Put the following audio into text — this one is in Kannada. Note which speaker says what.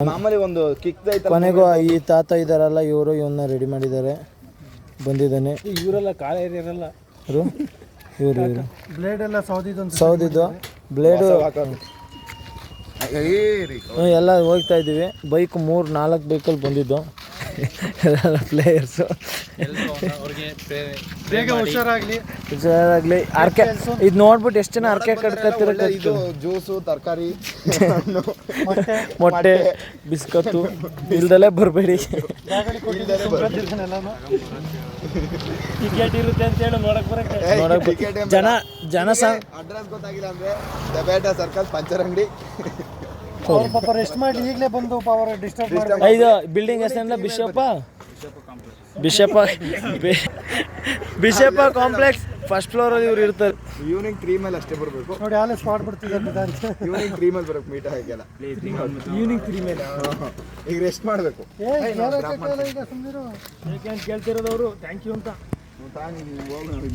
Speaker 1: ಮಾಮೂಲಿ ಒಂದು ಕಿಕ್
Speaker 2: ಕೊನೆಗೂ ಈ ತಾತ ಇದಾರಲ್ಲ ಇವರು ಇವನ್ನ ರೆಡಿ ಮಾಡಿದ್ದಾರೆ. ಬಂದಿದ್ದಾನೆ.
Speaker 3: ಇವರೆಲ್ಲ ಕಾಲೇ ಇರಲ್ಲ.
Speaker 2: ಇವರು
Speaker 3: ಬ್ಲೇಡ್ ಎಲ್ಲ
Speaker 2: ಸೌದಿದ್ದು ಬ್ಲೇಡು ಎಲ್ಲ ಹೋಗ್ತಾ ಇದ್ದೀವಿ. ಬೈಕ್ 3-4 ಬೈಕಲ್ಲಿ ಬಂದಿದ್ದು ಎಲ್ಲ ಪ್ಲೇಯರ್ಸು.
Speaker 3: ಬೇಗ ಹುಷಾರಾಗಲಿ.
Speaker 2: ಅರ್ಕೆ ಇದು ನೋಡ್ಬಿಟ್ಟು ಎಷ್ಟು ಜನ ಅರ್ಕೆ ಕಟ್ಕೊತಿರೋ
Speaker 1: ಇದು ಜ್ಯೂಸು ತರಕಾರಿ
Speaker 2: ಮೊಟ್ಟೆ ಬಿಸ್ಕತ್ತು ಇಲ್ದಲೇ ಬರಬೇಡಿ.
Speaker 3: ಟಿಕೆಟ್ ಇರುತ್ತೆ ಅಂತ ಹೇಳಿ
Speaker 2: ನೋಡಕ್ಕೆ ಜನ
Speaker 1: ಅಡ್ರೆಸ್ ಗೊತ್ತಾಗಿಲ್ಲ ಅಂದ್ರೆ ದಬೇಟ ಸರ್ಕಲ್ ಪಂಚರ್ ಅಂಗಡಿ.
Speaker 3: ಪಾಪ ರೆಸ್ಟ್ ಮಾಡಿ ಈಗಲೇ ಬಂದು ಪವರ್ ಡಿಸ್ಟರ್ಬ್ ಮಾಡಿ.
Speaker 2: ಇದು ಬಿಲ್ಡಿಂಗ್ ಹೆಸರಲ್ಲ ಬಿಷಪ್ಪ ಕಾಂಪ್ಲೆಕ್ಸ್ ಫಸ್ಟ್ ಫ್ಲೋರ್ ಅಲ್ಲಿ ಇವ್ರು ಇರ್ತಾರೆ.
Speaker 1: ಈವ್ನಿಂಗ್ 3 ಮೇಲೆ ಅಷ್ಟೇ ಬರಬೇಕು
Speaker 3: ನೋಡಿ. ಆಲೇ ಸ್ಪಾಟ್ ಬಿಡ್ತಿದ್ದಾರೆ.
Speaker 1: ಈವ್ನಿಂಗ್ 3 ಮೇಲೆ ಬರಬೇಕು. ಮೀಟ್ ಹಾಗೆಲ್ಲ
Speaker 3: ಈವ್ನಿಂಗ್ 3 ಮೇಲೆ
Speaker 1: ಈಗ ರೆಸ್ಟ್ ಮಾಡಬೇಕು.
Speaker 3: ಈಗ ಸುಮ್ಮನಿರು. ಏಕೆ ಅಂತ ಕೇಳ್ತಿರೋದವರು ಥ್ಯಾಂಕ್ ಯು ಅಂತ.
Speaker 1: ಹೋಗಿ ನೋಡಿ